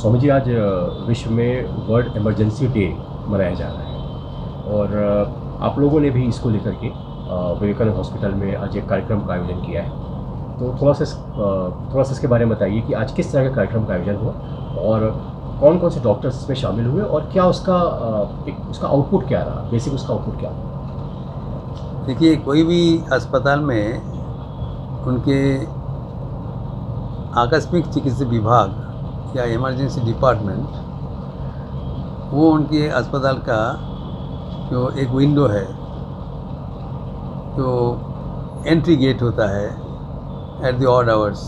स्वामी जी, आज विश्व में वर्ल्ड इमरजेंसी डे मनाया जा रहा है और आप लोगों ने भी इसको लेकर के विवेकानंद हॉस्पिटल में आज एक कार्यक्रम का आयोजन किया है। तो थोड़ा सा इसके बारे में बताइए कि आज किस तरह का कार्यक्रम का आयोजन हुआ और कौन कौन से डॉक्टर्स इसमें शामिल हुए और क्या उसका आउटपुट क्या रहा, बेसिक उसका आउटपुट क्या रहा। देखिए, कोई भी अस्पताल में उनके आकस्मिक चिकित्सा विभाग या इमरजेंसी डिपार्टमेंट, वो उनके अस्पताल का जो एक विंडो है, जो एंट्री गेट होता है एट द ऑड आवर्स,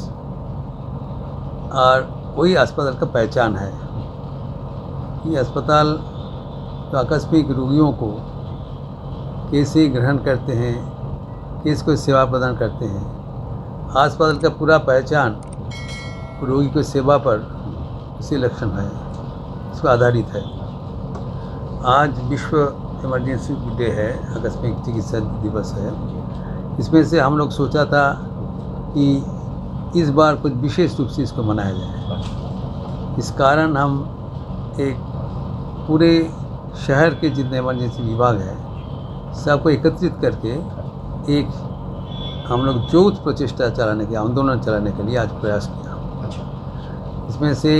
और वही अस्पताल का पहचान है। ये अस्पताल जो आकस्मिक रोगियों को कैसे ग्रहण करते हैं, कैसे सेवा प्रदान करते हैं, अस्पताल का पूरा पहचान रोगी की सेवा पर इसी लक्षण है, इस पर आधारित है। आज विश्व इमरजेंसी डे है, आकस्मिक चिकित्सा दिवस है। इसमें से हम लोग सोचा था कि इस बार कुछ विशेष रूप से इसको मनाया जाए। इस कारण हम एक पूरे शहर के जितने इमरजेंसी विभाग हैं सबको एकत्रित करके एक हम लोग यौथ प्रचेष्टा चलाने के, आंदोलन चलाने के लिए आज प्रयास किया। इसमें से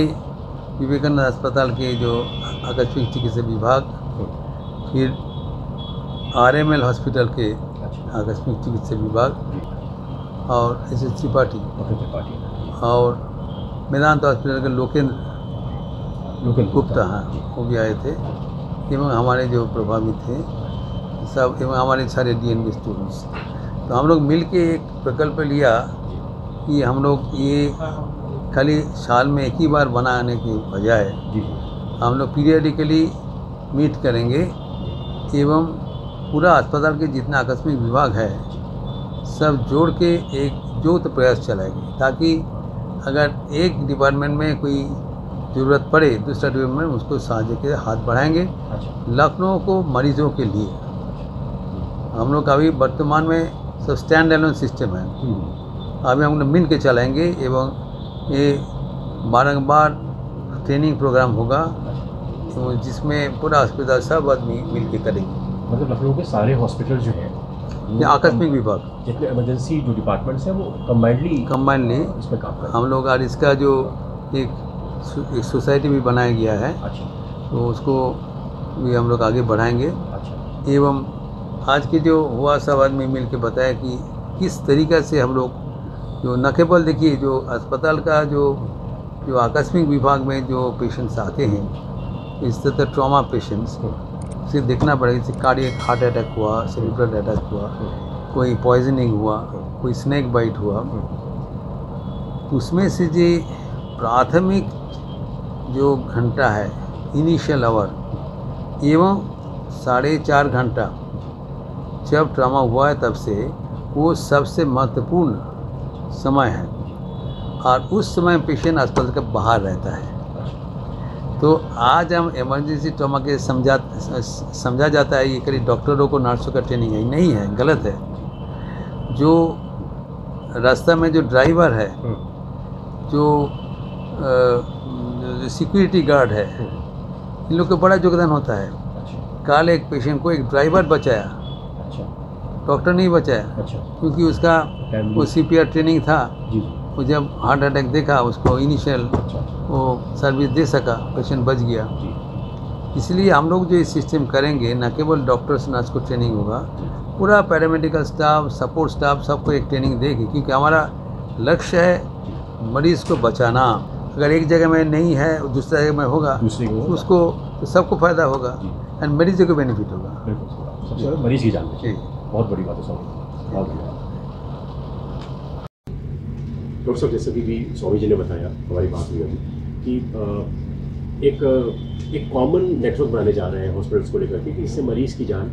विवेकानंद अस्पताल के जो आकस्मिक चिकित्सा विभाग, फिर RML हॉस्पिटल के आकस्मिक चिकित्सा विभाग और SS त्रिपाठी और वेदांत हॉस्पिटल के लोकेंद्र गुप्ता, हाँ, वो भी आए थे, एवं हमारे जो प्रभावित थे सब, एवं हमारे सारे DNB स्टूडेंट्स। तो हम लोग मिल के एक प्रकल्प लिया कि हम लोग ये खाली साल में एक ही बार बनाने के बजाय हम लोग पीरियडिकली मीट करेंगे एवं पूरा अस्पताल के जितना आकस्मिक विभाग है सब जोड़ के एक यौथ प्रयास चलाएंगे, ताकि अगर एक डिपार्टमेंट में कोई ज़रूरत पड़े दूसरा डिपार्टमेंट में उसको सहायता के हाथ बढ़ाएंगे। लखनऊ को मरीजों के लिए हम लोग अभी वर्तमान में सब स्टैंड एलोन सिस्टम है, अभी हम लोग मिल के चलाएँगे एवं ये बारंबार ट्रेनिंग प्रोग्राम होगा जिसमें पूरा अस्पताल सब आदमी मिल के करेंगे। मतलब लखनऊ के सारे हॉस्पिटल जो हैं, आकस्मिक विभाग जितने इमरजेंसी जो डिपार्टमेंट्स हैं वो कंबाइनली इसमें काम करें। हम लोग और इसका जो एक सोसाइटी भी बनाया गया है, तो उसको भी हम लोग आगे बढ़ाएंगे। एवं आज के जो हुआ सब आदमी मिल के बताया कि किस तरीक़े से हम लोग जो न केवल, देखिए, जो अस्पताल का जो आकस्मिक विभाग में जो पेशेंट्स आते हैं, इस तरह ट्रॉमा पेशेंट्स, उसे देखना पड़ेगा। जैसे कार्डियक हार्ट अटैक हुआ, सेरिब्रल अटैक हुआ, कोई पॉइजनिंग हुआ, कोई स्नेक बाइट हुआ, उसमें से जो प्राथमिक जो घंटा है, इनिशियल आवर, एवं 4.5 घंटा जब ट्रॉमा हुआ है तब से, वो सबसे महत्वपूर्ण समय है और उस समय पेशेंट अस्पताल के बाहर रहता है। तो आज हम इमरजेंसी ट्रॉमा के समझा जाता है ये करीब डॉक्टरों को, नर्सों का ट्रेनिंग है, नहीं है, गलत है। जो रास्ता में जो ड्राइवर है, जो सिक्योरिटी गार्ड है, इन लोग का बड़ा योगदान होता है। कल एक पेशेंट को एक ड्राइवर बचाया, डॉक्टर नहीं बचाया, क्योंकि उसका वो CPR ट्रेनिंग था। वो जब हार्ट अटैक देखा, उसको इनिशियल वो सर्विस दे सका, पेशेंट बच गया। इसलिए हम लोग जो इस सिस्टम करेंगे, न केवल डॉक्टर्स नर्स को ट्रेनिंग होगा, पूरा पैरामेडिकल स्टाफ, सपोर्ट स्टाफ, सबको एक ट्रेनिंग देगी, क्योंकि हमारा लक्ष्य है मरीज़ को बचाना। अगर एक जगह में नहीं है, दूसरा जगह में होगा, उसको तो सबको फ़ायदा होगा एंड मरीज़ को बेनिफिट होगा। सबसे मरीज़ की जान में बहुत बड़ी बात है स्वामी। बहुत बढ़िया डॉक्टर साहब, जैसे कि स्वामी जी ने बताया, हमारी बात हुई अभी कि एक कॉमन नेटवर्क बनाने जा रहे हैं हॉस्पिटल्स को लेकर के कि इससे मरीज़ की जान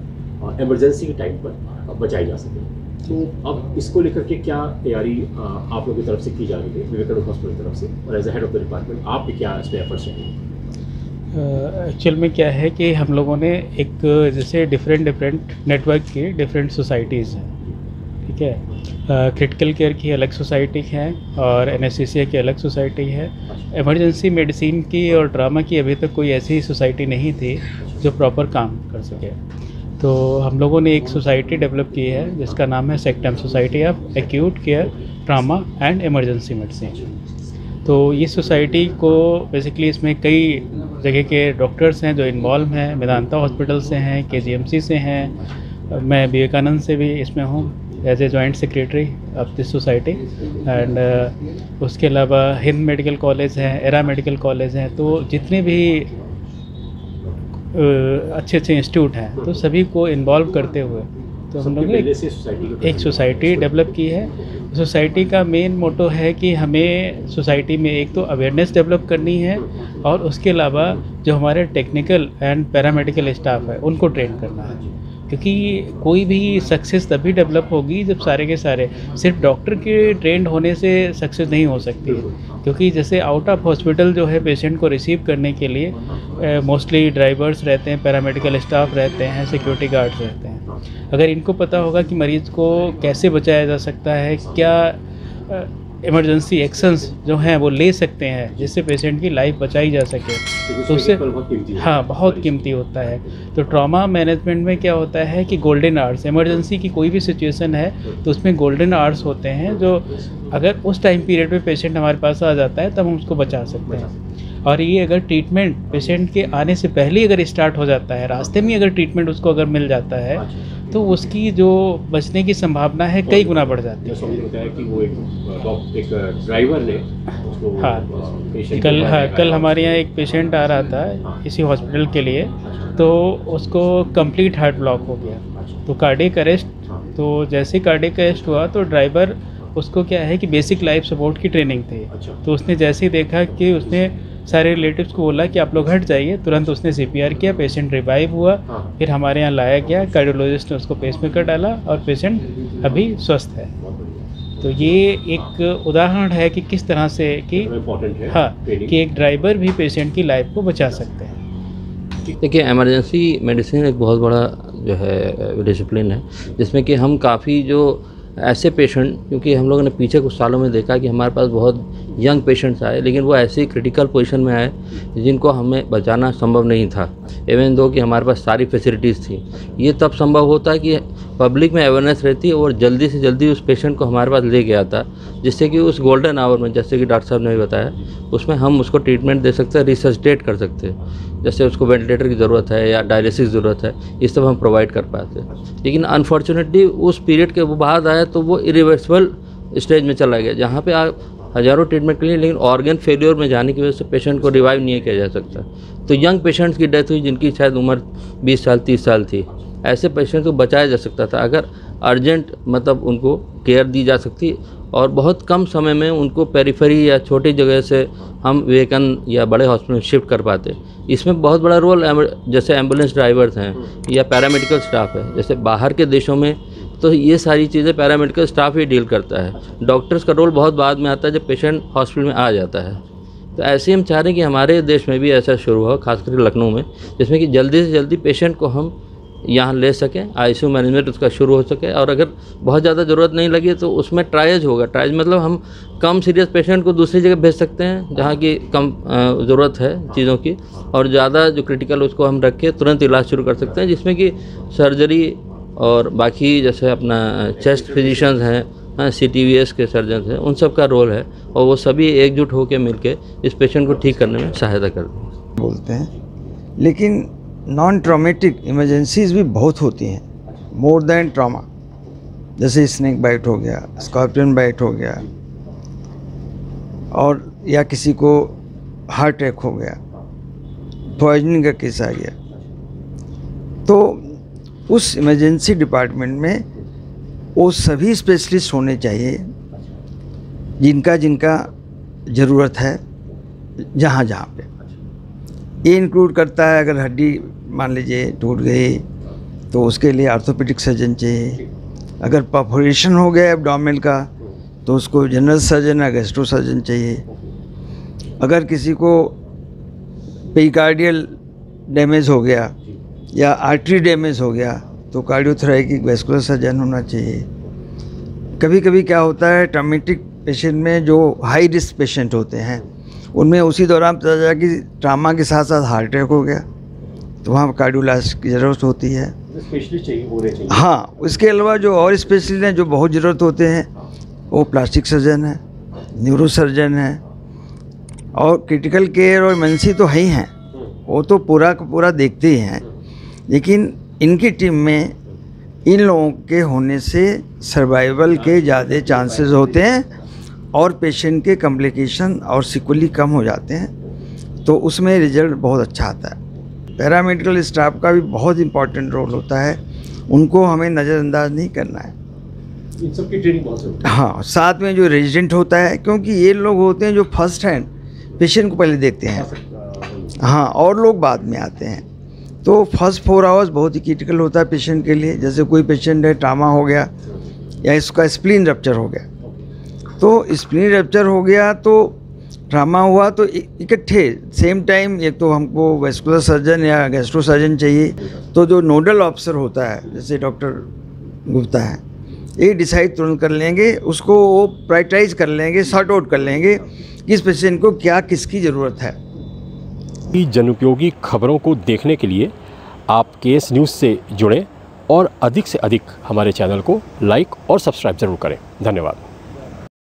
इमरजेंसी के टाइम पर बचाई जा सके। तो अब इसको लेकर के क्या तैयारी आप लोगों की तरफ से की जा रही है, विवेकानंद हॉस्पिटल की तरफ से, और as a head of the department आप क्या इस पर एफर्ट्स रहेंगे? एक्चुअल में क्या है कि हम लोगों ने एक जैसे डिफरेंट नेटवर्क के डिफरेंट सोसाइटीज़ हैं, ठीक है। क्रिटिकल केयर की अलग सोसाइटी है और एनेस्थीसिया की अलग सोसाइटी है। इमरजेंसी मेडिसिन की और ट्रामा की अभी तक कोई ऐसी सोसाइटी नहीं थी जो प्रॉपर काम कर सके। तो हम लोगों ने एक सोसाइटी डेवलप की है जिसका नाम है Sectam, society of acute care trauma and emergency medicine. तो ये सोसाइटी को बेसिकली इसमें कई जगह के डॉक्टर्स हैं जो इन्वॉल्व हैं। मेदांता हॉस्पिटल से हैं, KGMC से हैं, मैं विवेकानंद से भी इसमें हूँ as a joint secretary of this society. And उसके अलावा हिंद मेडिकल कॉलेज है, एरा मेडिकल कॉलेज हैं। तो जितने भी अच्छे अच्छे इंस्टीट्यूट हैं तो सभी को इन्वॉल्व करते हुए तो हम लोग ने एक सोसाइटी डेवलप की है। सोसाइटी का मेन मोटो है कि हमें सोसाइटी में एक तो अवेयरनेस डेवलप करनी है और उसके अलावा जो हमारे टेक्निकल एंड पैरामेडिकल स्टाफ है उनको ट्रेन करना है। क्योंकि कोई भी सक्सेस तभी डेवलप होगी जब सारे के सारे सिर्फ डॉक्टर के ट्रेंड होने से सक्सेस नहीं हो सकती है। क्योंकि जैसे आउट ऑफ हॉस्पिटल जो है पेशेंट को रिसीव करने के लिए मोस्टली ड्राइवर्स रहते हैं, पैरामेडिकल स्टाफ रहते हैं, सिक्योरिटी गार्ड्स रहते हैं। अगर इनको पता होगा कि मरीज़ को कैसे बचाया जा सकता है, क्या इमरजेंसी एक्शंस जो हैं वो ले सकते हैं जिससे पेशेंट की लाइफ बचाई जा सके, तो उससे बहुत कीमती होता है। तो ट्रॉमा मैनेजमेंट में क्या होता है कि गोल्डन आवर्स, इमरजेंसी की कोई भी सिचुएशन है तो उसमें गोल्डन आवर्स होते हैं जो अगर उस टाइम पीरियड में पेशेंट हमारे पास आ जाता है तब हम उसको बचा सकते हैं। और ये अगर ट्रीटमेंट पेशेंट के आने से पहले अगर स्टार्ट हो जाता है, रास्ते में अगर ट्रीटमेंट उसको अगर मिल जाता है तो उसकी जो बचने की संभावना है कई गुना बढ़ जाती है। कि वो एक ड्राइवर ने कल हमारे यहाँ एक पेशेंट आ रहा था इसी हॉस्पिटल के लिए, तो उसको कंप्लीट हार्ट ब्लॉक हो गया, तो कार्डियक अरेस्ट। तो जैसे कार्डियक अरेस्ट हुआ तो ड्राइवर उसको क्या है कि बेसिक लाइफ सपोर्ट की ट्रेनिंग थी, तो उसने जैसे ही देखा कि उसने सारे रिलेटिव्स को बोला कि आप लोग हट जाइए, तुरंत उसने CPR किया, पेशेंट रिवाइव हुआ। फिर हमारे यहाँ लाया गया, कार्डियोलॉजिस्ट ने उसको पेसमेकर डाला और पेशेंट अभी स्वस्थ है। तो ये एक उदाहरण है कि किस तरह से कि कि एक ड्राइवर भी पेशेंट की लाइफ को बचा सकते हैं। देखिए, इमरजेंसी मेडिसिन एक बहुत बड़ा जो है डिसिप्लिन है जिसमें कि हम काफ़ी जो ऐसे पेशेंट, क्योंकि हम लोगों ने पीछे कुछ सालों में देखा कि हमारे पास बहुत यंग पेशेंट्स आए लेकिन वो ऐसी क्रिटिकल पोजीशन में आए जिनको हमें बचाना संभव नहीं था, इवन दो कि हमारे पास सारी फैसिलिटीज़ थी। ये तब संभव होता है कि पब्लिक में अवेयरनेस रहती है और जल्दी से जल्दी उस पेशेंट को हमारे पास लेके आता, जिससे कि उस गोल्डन आवर में, जैसे कि डॉक्टर साहब ने भी बताया, उसमें हम उसको ट्रीटमेंट दे सकते हैं, रिसर्चिटेट कर सकते हैं। जैसे उसको वेंटिलेटर की ज़रूरत है या डायलिसिस ज़रूरत है, ये सब हम प्रोवाइड कर पाते हैं। लेकिन अनफॉर्चुनेटली उस पीरियड के बाद आया तो वो इरिवर्सिबल स्टेज में चला गया, जहाँ पे आप हज़ारों ट्रीटमेंट के लिए, लेकिन ऑर्गन फेलियर में जाने की वजह से पेशेंट को रिवाइव नहीं किया जा सकता। तो यंग पेशेंट्स की डेथ हुई जिनकी शायद उम्र 20 साल 30 साल थी। ऐसे पेशेंट को बचाया जा सकता था अगर अर्जेंट मतलब उनको केयर दी जा सकती और बहुत कम समय में उनको पेरिफेरी या छोटी जगह से हम विवेकानंद या बड़े हॉस्पिटल में शिफ्ट कर पाते। इसमें बहुत बड़ा रोल जैसे एम्बुलेंस ड्राइवर्स हैं या पैरामेडिकल स्टाफ है। जैसे बाहर के देशों में तो ये सारी चीज़ें पैरामेडिकल स्टाफ ही डील करता है, डॉक्टर्स का रोल बहुत बाद में आता है जब पेशेंट हॉस्पिटल में आ जाता है। तो ऐसे हम चाह रहे हैं कि हमारे देश में भी ऐसा शुरू हो, खासकर लखनऊ में, जिसमें कि जल्दी से जल्दी पेशेंट को हम यहाँ ले सकें, ICU मैनेजमेंट उसका शुरू हो सके। और अगर बहुत ज़्यादा ज़रूरत नहीं लगी तो उसमें ट्रायज होगा। ट्रायज मतलब हम कम सीरियस पेशेंट को दूसरी जगह भेज सकते हैं जहाँ की कम ज़रूरत है चीज़ों की, और ज़्यादा जो क्रिटिकल उसको हम रख के तुरंत इलाज शुरू कर सकते हैं, जिसमें कि सर्जरी और बाकी जैसे अपना चेस्ट फिजिशियंस हैं, CTVS के सर्जन हैं, उन सब का रोल है और वो सभी एकजुट होकर मिलके इस पेशेंट को ठीक करने में सहायता करते हैं बोलते हैं। लेकिन नॉन ट्रॉमेटिक इमरजेंसीज भी बहुत होती हैं, मोर देन ट्रॉमा। जैसे स्नेक बाइट हो गया, स्कॉर्पियन बाइट हो गया, और या किसी को हार्ट अटैक हो गया, पॉइजनिंग का केस आ गया। तो उस इमरजेंसी डिपार्टमेंट में वो सभी स्पेशलिस्ट होने चाहिए जिनका ज़रूरत है जहाँ पे। ये इंक्लूड करता है अगर हड्डी मान लीजिए टूट गई तो उसके लिए ऑर्थोपेडिक सर्जन चाहिए। अगर परफोरेशन हो गया एब्डोमेन का तो उसको जनरल सर्जन या गैस्ट्रो सर्जन चाहिए। अगर किसी को पेरिकार्डियल डैमेज हो गया या आर्टरी डैमेज हो गया तो कार्डियोथोरैकिक वैस्कुलर सर्जन होना चाहिए। कभी कभी क्या होता है ट्रामेटिक पेशेंट में जो हाई रिस्क पेशेंट होते हैं उनमें उसी दौरान पता चला कि ट्रामा के साथ साथ हार्ट अटैक हो गया, तो वहाँ कार्डियोलाइसिस की ज़रूरत होती है। स्पेशलिस्ट चाहिए। हाँ, उसके अलावा जो और स्पेशलिस्ट हैं जो बहुत ज़रूरत होते हैं वो प्लास्टिक सर्जन है, न्यूरो सर्जन है, और क्रिटिकल केयर और इमरजेंसी तो है ही हैं, वो तो पूरा का पूरा देखते ही हैं। लेकिन इनकी टीम में इन लोगों के होने से सर्वाइवल के ज़्यादा चांसेस होते हैं और पेशेंट के कॉम्प्लिकेशन और सिक्वली कम हो जाते हैं, तो उसमें रिजल्ट बहुत अच्छा आता है। पैरामेडिकल स्टाफ का भी बहुत इम्पोर्टेंट रोल होता है, उनको हमें नज़रअंदाज नहीं करना है। इन सब की ट्रेनिंग बहुत ज़रूरी है। हाँ, साथ में जो रेजिडेंट होता है, क्योंकि ये लोग होते हैं जो फर्स्ट हैंड पेशेंट को पहले देखते हैं, हाँ, और लोग बाद में आते हैं। तो फर्स्ट 4 आवर्स बहुत ही क्रिटिकल होता है पेशेंट के लिए। जैसे कोई पेशेंट है, ट्रामा हो गया या इसका स्प्लीन रप्चर हो गया, तो स्प्लीन रप्चर हो गया तो ट्रामा हुआ तो इकट्ठे सेम टाइम एक तो हमको वेस्कुलर सर्जन या गैस्ट्रो सर्जन चाहिए, तो जो नोडल ऑफिसर होता है जैसे डॉक्टर गुप्ता है, ये डिसाइड तुरंत कर लेंगे, उसको वो प्रायोरिटाइज कर लेंगे, सॉर्ट आउट कर लेंगे किस पेशेंट को क्या किसकी ज़रूरत है। जनउपयोगी खबरों को देखने के लिए आप केएस न्यूज़ से जुड़ें और अधिक से अधिक हमारे चैनल को लाइक और सब्सक्राइब ज़रूर करें। धन्यवाद।